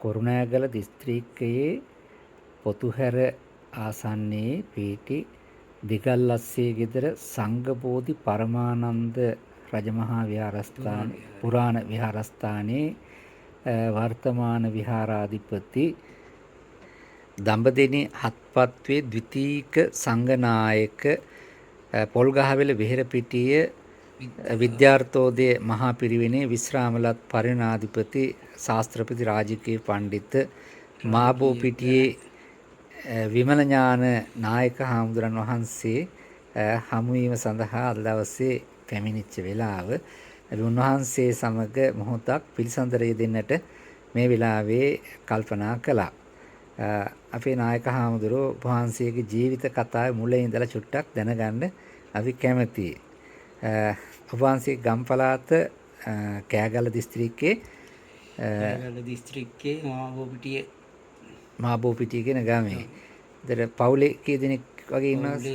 කුරුණෑගල දිස්ත්‍රික්කයේ පොතුහැර ආසන්නයේ පිහිටි දිගල්ලස්සේ ගෙදර සංඝබෝධි පරමානන්ද රජමහා විහාරස්ථාන පුරාණ විහාරස්ථානයේ වර්තමාන විහාරාධිපති දඹදෙණි හත්පත්වේ ද්විතීක සංඝනායක පොල්ගහවෙල වෙහෙරපිටිය විද්‍යාර්ථෝදය මහා පිරිවෙනේ විශ්‍රාමලත් පරිණාධිපති ශාස්ත්‍රපති රාජකීය පණ්ඩිත මාබෝපිටියේ විමල ඥාන නායක හාමුදුරන් වහන්සේ හමුවීම සඳහා අද දවසේ පැමිණිච්ච වෙලාව උන්වහන්සේ සමග මොහොතක් පිළිසඳරය දෙන්නට මේ වෙලාවේ කල්පනා කළා. අපේ නායක හාමුදුරුවෝ වහන්සේගේ ජීවිත කතාවේ මුල ඉඳලා චුට්ටක් දැනගන්න අපි කැමතියි. ඔබ වහන්සේ ගම්පලාත කෑගල්ල දිස්ත්‍රික්කයේ මාබෝපිටිය කියන ගමේ. ඒතර පවුලේ කී දෙනෙක් වගේ ඉන්නවද?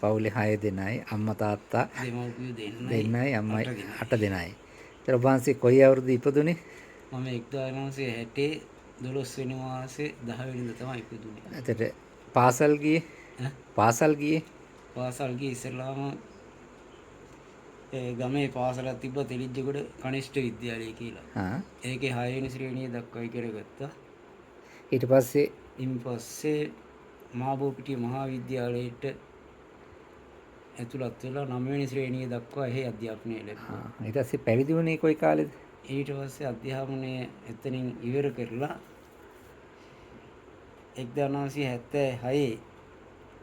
පවුලේ 6 දෙනයි. අම්මා තාත්තා දෙන්නයි අම්මයි 8 දෙනයි. ඒතර ඔබ වහන්සේ කොයි අවුරුද්ද ඉපදුනේ? මම 1960 12 වෙනි මාසේ 10 වෙනිදා තමයි ඉපදුනේ. එතකොට පාසල් ගියේ? පාසල් ගියේ ඉස්සෙල්ලාම ගමේ පාසලක් තිබ්බ තෙලිජ්ජගොඩ කනිෂ්ඨ විද්‍යාලය කියලා. ඒකේ 6 වෙනි ශ්‍රේණිය දක්වා ඉගෙන ගත්තා. ඊට පස්සේ මාබෝපිටිය මහා විද්‍යාලයට ඇතුළත් වෙලා 9 වෙනි ශ්‍රේණිය දක්වා එහි අධ්‍යාපනය ලැබුවා. ඊට පස්සේ පැවිදි වුණේ කොයි කාලෙද? ඊට පස්සේ අධ්‍යාපනය එතනින් ඉවර කරලා 1976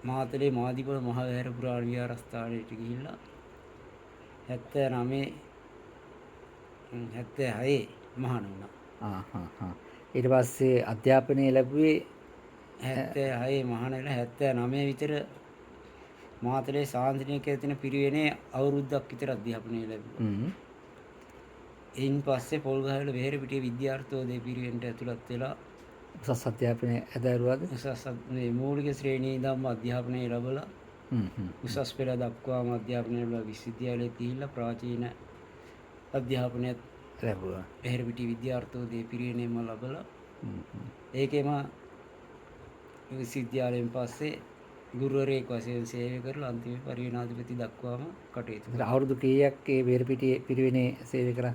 මාතලේ මාදිපොළ මහා විහාර පුරාණ විහාරස්ථානයට ගිහිල්ලා 76 මහාන වුණා. ඊට පස්සේ අධ්‍යාපනය ලැබුවේ 76 මහාන වෙලා 79 විතර මාතලේ සාන්තිනිකේතන පිරිවෙනේ අවුරුද්දක් විතර අධ්‍යාපනය ලැබුවා. එයින් පස්සේ පොල්ගහවෙල වෙහෙරපිටිය විද්‍යාර්ථෝදය පිරිවෙනට ඇතුළත් වෙලා උසස් අධ්‍යාපනය ඇදහරුවාද? උසස් මූලික ශ්‍රේණියේ ඉඳන්ම අධ්‍යාපනය ලැබලා උසස් පෙළ දක්වාම අධ්‍යාපනය ලැබලා විශ්වවිද්‍යාලයේ ගිහිල්ලා ප්‍රාචීන අධ්‍යාපනයත් ලැබුවා. වෙහෙරපිටිය විද්‍යාර්ථෝදය පිරිවෙනේම ලැබලා ඒකෙම විශ්වවිද්‍යාලයෙන් පස්සේ ගුරුවරයෙක් වශයෙන් සේවය කරලා අන්තිම පරිවේනාධිපති දක්වාම කටයුතු කළා. අවුරුදු කීයක් ඒ වෙහෙරපිටියේ පිරිවෙනේ සේවය කරා?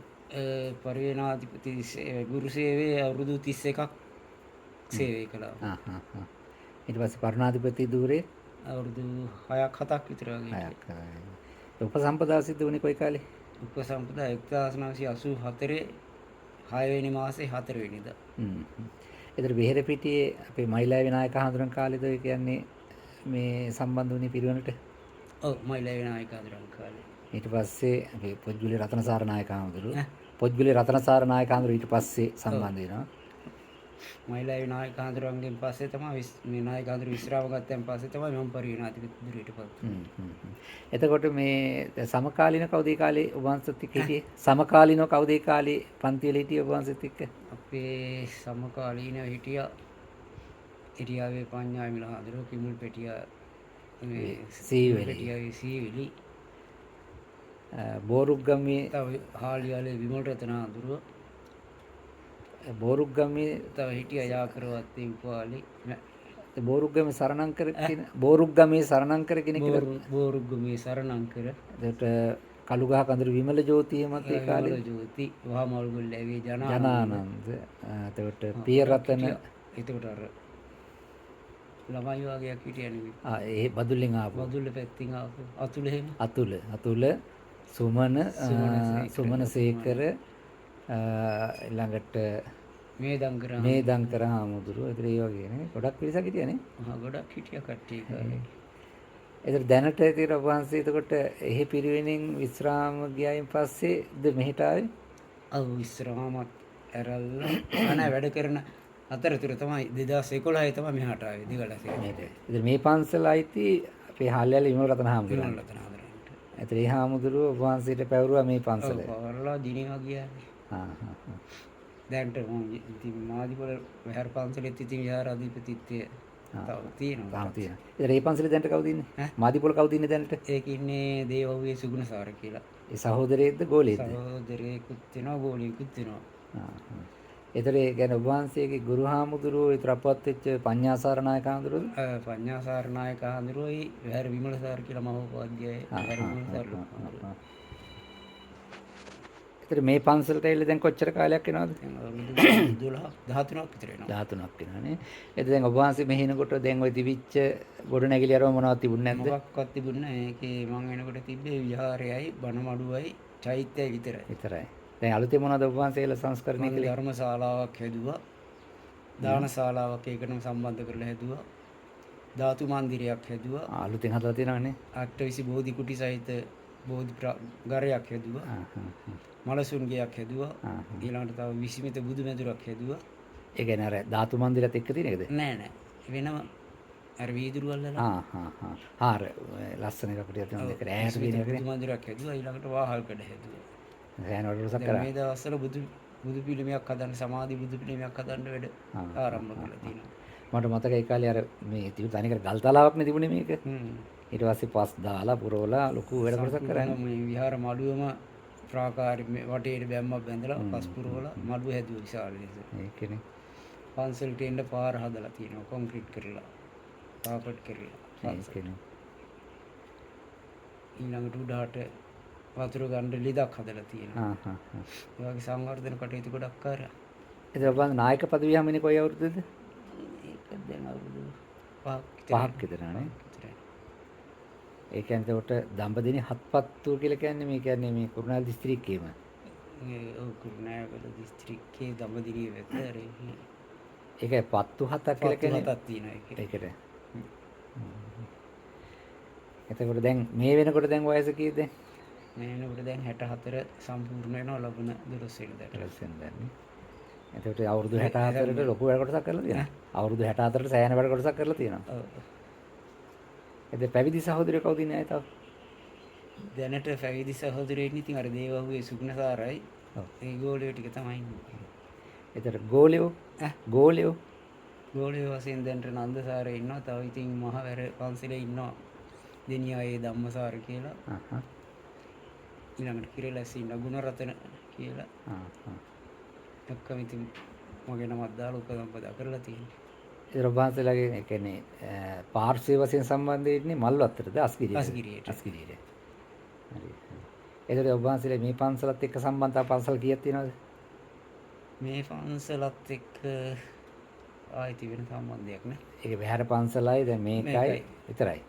පරිවේනාධිපති ගුරු සේවයේ අවුරුදු 31ක් සේවය කළා. ඊට පස්සේ පරිවේනාධිපති ධූරේ අවුරුදු 6ක් 7ක් විතර වගේ. උපසම්පදා සිද්ධ වුණේ කොයි කාලේ? උපසම්පදා 1984 6 වෙනි මාසේ 4 වෙනිදා. ඒතර වෙහෙරපිටියේ අපේ මයිලා විනායක හඳුරන කාලේද ඒ කියන්නේ මේ සම්බන්ධ වුණේ පිරිවෙනට? ඔව් මයිලා විනායක හඳුරන කාලේ. ඊට පස්සේ අපේ පොත්ගුලේ රතනසාර නායක හඳුරු පොත්ගුලේ රතනසාර නායක හඳුරු ඊට පස්සේ සම්බන්ධ වෙනවා. මයිලා විනායක හඳුරන්ගෙන් පස්සේ තමයි මේ නායක හඳුරු විශ්‍රාම ගත්තන් පස්සේ තමයි මම පරිවේනාධිපති ධුරයට පත් වුනේ. එතකොට මේ සමකාලීන කවුද ඒ කාලේ ඔබ වහන්සේත් එක්ක හිටියේ? සමකාලීනව කවුද ඒ කාලේ පන්තිවල හිටියේ ඔබ වහන්සේත් එක්ක? අපේ සමකාලීනව හිටියා ඉරියාවේ පඤ්ඤාය මිල හඳුරු කිමුල් පෙටියා මේ සීවිලි බෝරුග්ගමේ තව හාලියාලේ විමල් රතන හඳුරුව බෝරුග්ගමේ තව හිටියා යාකරවත්තේ උපාලි බෝරුග්ගමේ සරණංකර කියන බෝරුග්ගමේ සරණංකර කෙනෙක් බෝරුග්ගමේ සරණංකර එතකොට කළුගහ කඳුරු විමල ජෝතිය මත ඒ කාලේ විමල ජෝති වහමල්ගොල්ල ඇවි ජනානන්ද එතකොට පිය රතන එතකොට අර ළමයි වගේක් හිටියනේ. ඒ බදුල්ලෙන් ආපු බදුල්ල පැත්තින් ආපු අතුල එහෙම අතුල සුමන සේකර ළඟට මේ දංකර හාමුදුරුව ඒතර ඒ වගේ නේ ගොඩක් පිරිසක් හිටියනේ. ගොඩක් හිටියා කට්ටිය කාලේ. ඒතර දැනට ඉතින් ඔබ වහන්සේ එතකොට එහි පිරිවෙනෙන් විශ්‍රාම ගියායින් පස්සේද මෙහෙට ආවේ? ඔව් විශ්‍රාමත් ඇරල්ලා අනේ වැඩ කරන අතරතුර තමයි 2011 තමයි මෙහාට ආවේ දිගලසේ. ඉතින් මේ පන්සල අයිති අපේ හාල්යල විමල රතන හාමුදුරුවෝ. ඒතර ඒ හාමුදුරුවෝ ඔබ වහන්සේට පැවරුවා මේ පන්සල. ඔව් පවරලා දිනවා ගියා. දැන්ට ඉතින් මාදිපොළ විහාර පන්සලෙත් ඉතින් විහාරාධිපතිත්වය තව තියෙනවා. ඉතින් මේ පන්සලේ දැන්ට කවුද ඉන්නේ? මාදිපොළ කවුද ඉන්නේ දැන්ට? ඒක ඉන්නේ දේවව්වේ සුගුණසාර කියලා. ඒ සහෝදරයෙක්ද ගෝලයෙක්ද? සහෝදරයෙකුත් වෙනවා ගෝලියෙකුත් වෙනවා. ඒතර ඒ කියන්නේ ඔබ වහන්සේගේ ගුරු හාමුදුරුවෝ ඒතර අපවත් වෙච්ච පඤ්ඤාසාර නායක හාමුදුරුවෝද? පඤ්ඤාසාර නායක හඳුරුවයි විහාර විමල සාර කියලා මහෝපාද්‍යය විහාර විමල සාර ලොකු හාමුදුරුවෝ. ඒතර මේ පන්සලට ඇවිල්ලා දැන් කොච්චර කාලයක් වෙනවද? දැන් අවුරුදු 12 13ක් විතර වෙනවා. 13ක් වෙනවනේ. ඒත් දැන් ඔබ වහන්සේ මෙහි එනකොට දැන් ওই තිබිච්ච ගොඩනැගිලි අරම මොනවද තිබුණේ නැද්ද? මොකක්වත් තිබුණේ නැහැ. ඒකේ මං එනකොට තිබ්බේ විහාරයයි බණමඩුවයි චෛත්‍යයයි විතරයි. විතරයි. දැන් අලුතෙන් මොනවද ඔබ වහන්සේලා සංස්කරණය කළේ? ධර්මශාලාවක් හැදුවා. දානශාලාවක් ඒකටම සම්බන්ධ කරලා හැදුවා. ධාතු මන්දිරයක් හැදුවා. අලුතෙන් හදලා තියෙනවනේ. අට්ඨවිසි බෝධි කුටි සහිත බෝධි ගරයක් හැදුවා. මලසුන් ගයක් හැදුවා. ඊළඟට තව විසිමිත බුදු මැදුරක් හැදුවා. ඒ කියන්නේ අර ධාතු මන්දිරත් එක්ක තියෙන එකද? නෑ නෑ. වෙනම අර වීදුරු වලලා. ආර ලස්සන එකකට තියෙන දෙක ඈට තියෙන එකනේ. බුදු මන්දිරයක් හැදුවා. ඊළඟට වාහල්කඩ හැදුවා. සෑහෙන වලසක් දැන් කරා. මේ දවස්වල බුදු පිළිමයක් හදන්න සමාධි බුදු පිළිමයක් හදන්න වැඩ ආරම්භ කරලා තියෙනවා. මට මතකයි ඒ කාලේ අර මේ තිබු තනිකර ගල් තලාවක් නේ තිබුණේ මේක. ඊට පස්සේ පස් දාලා පුරවලා ලොකු වැඩ කොටසක් කරන්නේ. මේ විහාර මඩුවම ප්‍රාකාරී වටේට බැම්මක් බැඳලා පස් පුරවලා මඩුව හැදුවා විශාල ලෙස. ඒකනේ. පන්සලට එන්න පාර හදලා තියෙනවා කොන්ක්‍රීට් කරලා. කාපට් කරලා. ඒකනේ. ඊළඟට උඩහට වතුර ගන්න ලිදක් හදලා තියෙනවා. ඒ වගේ සංවර්ධන කටයුතු ගොඩක් කරා. එතකොට ඔබ නායක පදවිය හැමනේ කොයි අවුරුද්දද? ඒක දැන් අවුරුදු 5ක් විතරනේ. ඒ කියන්නේ එතකොට දඹදිනි හත්පත්තුව කියලා කියන්නේ මේ කියන්නේ මේ කුරුණෑගල දිස්ත්‍රික්කයේම. කුරුණෑගල දිස්ත්‍රික්කයේ දඹදිනිය වෙත ඒකයි පත්තු හතක් කියලා කියන්නේ. හතක් තියෙනවා ඒකට. එතකොට දැන් මේ වෙනකොට දැන් වයස කීයද? මේ වෙනකොට දැන් 64 සම්පූර්ණ වෙනවා ලබන 12 වෙනිදාට. 12 වෙනිදානේ. එතකොට අවුරුදු 64ට ලොකු වැඩ කොටසක් කරලා තියෙනවා. අවුරුදු 64ට සෑහෙන වැඩ කොටසක් කරලා තියෙනවා. ඔව්. එතෙ පැවිදි සහෝදරයෝ කවුද ඉන්නේ අය තව? දැනට පැවිදි සහෝදරයෝ ඉන්නේ ඉතින් අර දේවහුවේ සුගුණසාරයි. ඔව්. ඒ ගෝලියෝ ටික තමයි ඉන්නේ. එතකොට ගෝලියෝ ගෝලියෝ වශයෙන් දැනට නන්දසාරේ ඉන්නවා. තව ඉතින් මහවැර පන්සලේ ඉන්නවා. දෙනියායේ ධම්මසාර කියලා. ඊළඟට කිරලැස් ඉන්න ගුණරතන කියලා. ඔක්කොම ඉතින් මගේ නමක් දාලා උපසම්පදා කරලා තියෙනවා. ඒ රොබාන්සලාගේ ඒ කියන්නේ පාර්ශ්වීය වශයෙන් සම්බන්ධ වෙන්නේ මල්වත්තරද අස්ගිරියට. හරි. ඒතකොට රොබාන්සලා මේ පන්සලත් එක්ක සම්බන්ධතාව පන්සල් කීයක් තියෙනවද? මේ පන්සලත් එක්ක ආයිති වෙන සම්බන්ධයක් නෑ. ඒක විහාර පන්සලයි දැන් මේකයි විතරයි.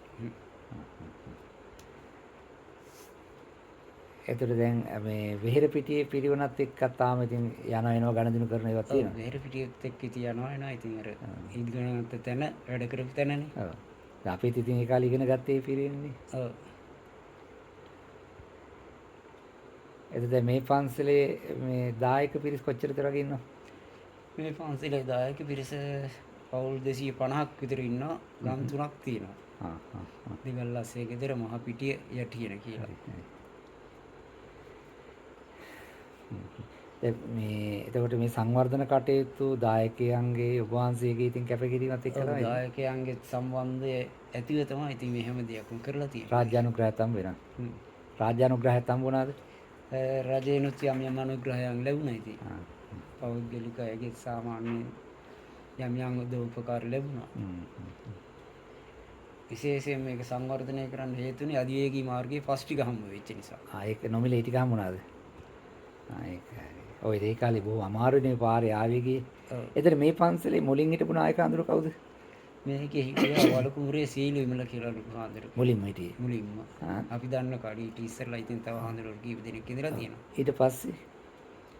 ඒතර දැන් මේ විහෙර පිටියේ පිරිවනත් එක්ක තාම ඉතින් යනවා එනවා ගණදිනු කරන ඒවා තියෙනවා. විහෙර පිටියත් එක්ක ඉතින් යනවා එනවා ඉතින් අර ඉගෙන තැන වැඩ කරපු තැනනේ. ඔව්. අපිත් ඉතින් ඒ කාලේ ඉගෙන ගත්තේ පිරිවෙන්නේ. ඔව්. එතකොට මේ පන්සලේ මේ දායක පිරිස් කොච්චර විතර වගේ ඉන්නවා? මේ පන්සලේ දායක පිරිස පවුල් 250ක් විතර ඉන්නවා. ගම් 3ක් තියෙනවා. දිගල්ලස්සේ ගෙදර මහ පිටිය යටියන කියලා. මේ එතකොට මේ සංවර්ධන කටයුතු දායකයන්ගේ ඔබ වහන්සේගේ ඉතින් කැපකිරීමත් එක්කලා දායකයන්ගේ සම්බන්ධය ඇතිව තමයි ඉතින් මේ හැම දෙයක්ම කරලා තියෙන්නේ. රාජ්‍ය අනුග්‍රහයත් හම්බ වෙනවා. රාජ්‍ය අනුග්‍රහයත් හම්බ වුණාද? රජේනුත් යම් අනුග්‍රහයන් ලැබුණා ඉතින්. පෞද්ගලික අයගේ සාමාන්‍ය යම් උපකාර ලැබුණා. විශේෂයෙන් මේක සංවර්ධනය කරන්න හේතුනේ අධිවේගී මාර්ගයේ ෆස්ට් ටික හම්බ වෙච්ච නිසා. ඒක නොමිලේ ටික හම්බ වුණාද? ඔය ඒ කාලේ බොහොම අමාරුනේ පාරේ ආවේ ගියේ. එතන මේ පන්සලේ මුලින් හිටපු නායක අඳුර කවුද? මේකේ හිටියා වලකුඹුරේ සීල විමල කියලා ලොකු හාමුදුර. මුලින්ම හිටියේ. මුලින්ම. අපි දන්න කඩේට ඉස්සරලා ඉතින් තව හාමුදුරුවෝ කීප දෙනෙක් ඉඳලා තියෙනවා.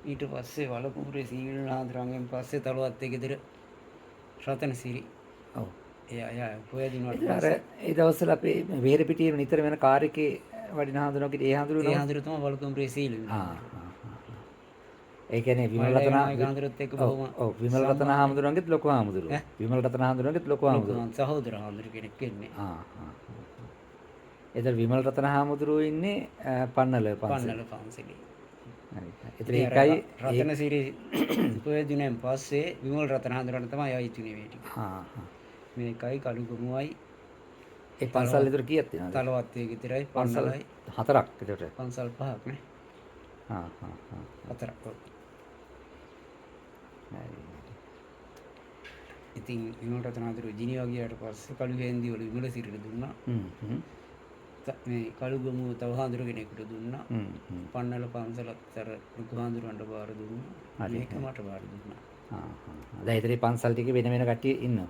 ඊට පස්සේ වලකුඹුරේ සීල හාමුදුරන්ගෙන් පස්සේ තලුවත්තේ ගෙදර රතනසිරි. ඔව්. එයා පොයදිනවට අර ඒ දවස්වල අපේ වෙහෙර පිටියේ නිතර වෙන කාර් එකේ වඩින හාමුදුරුවෝ ඒ හාමුදුරුවෝ තමයි වලකුඹුරේ සීල විමල. ඒ කියන්නේ විමල රතන හාමුදුරුවන්ගෙත් ලොකු හාමුදුරුවෝ. විමල රතන හාමුදුරුවන්ගෙත් ලොකු හාමුදුරුවෝ. සහෝදර හාමුදුරුවෝ කෙනෙක් ඉන්නේ. එතන විමල රතන හාමුදුරුවෝ ඉන්නේ පන්නල පන්සලේ. හරි. ඒකයි රතනසිරි උපයදිනෙන් පස්සේ විමල රතන හාමුදුරුවන්ට තමයි ආයිතුනේ මේ ටික. මේකයි කලුගමුවයි ඒ පන්සල් විතර කීයක් තියෙනවද? තලවත්තේ විතරයි පන්සලයි 4ක් විතර. පන්සල් 5ක් නේ. 4ක්. ඉතින් විමලට තනතුරු ජිනිවා ගියාට පස්සේ කළු හේන්දි වල විමල සිරිට දුන්නා. මේ කළුගම තව හාමුදුර කෙනෙකුට දුන්නා. පන්නල පන්සලතර ලොකු හාමුදුරන්ට බාර දුන්නා. මේක මට බාර දුන්නා. දැන් ඉතින් පන්සල් ටිකේ වෙන වෙන කට්ටිය ඉන්නවා.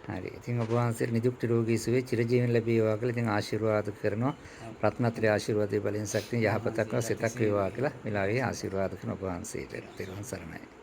හරි. ඉතින් ඔබ වහන්සේට නිදුක් නිරෝගී සුවය චිරජීවන ලැබේවා කියලා ඉතින් ආශිර්වාද කරනවා. රත්නත්‍රි ආශිර්වාදයේ බලෙන් ශක්තිය යහපතක් සිතක් වේවා කියලා මෙලාවේ ආශිර්වාද කරන ඔබ වහන්සේට. තෙරුවන් සරණයි.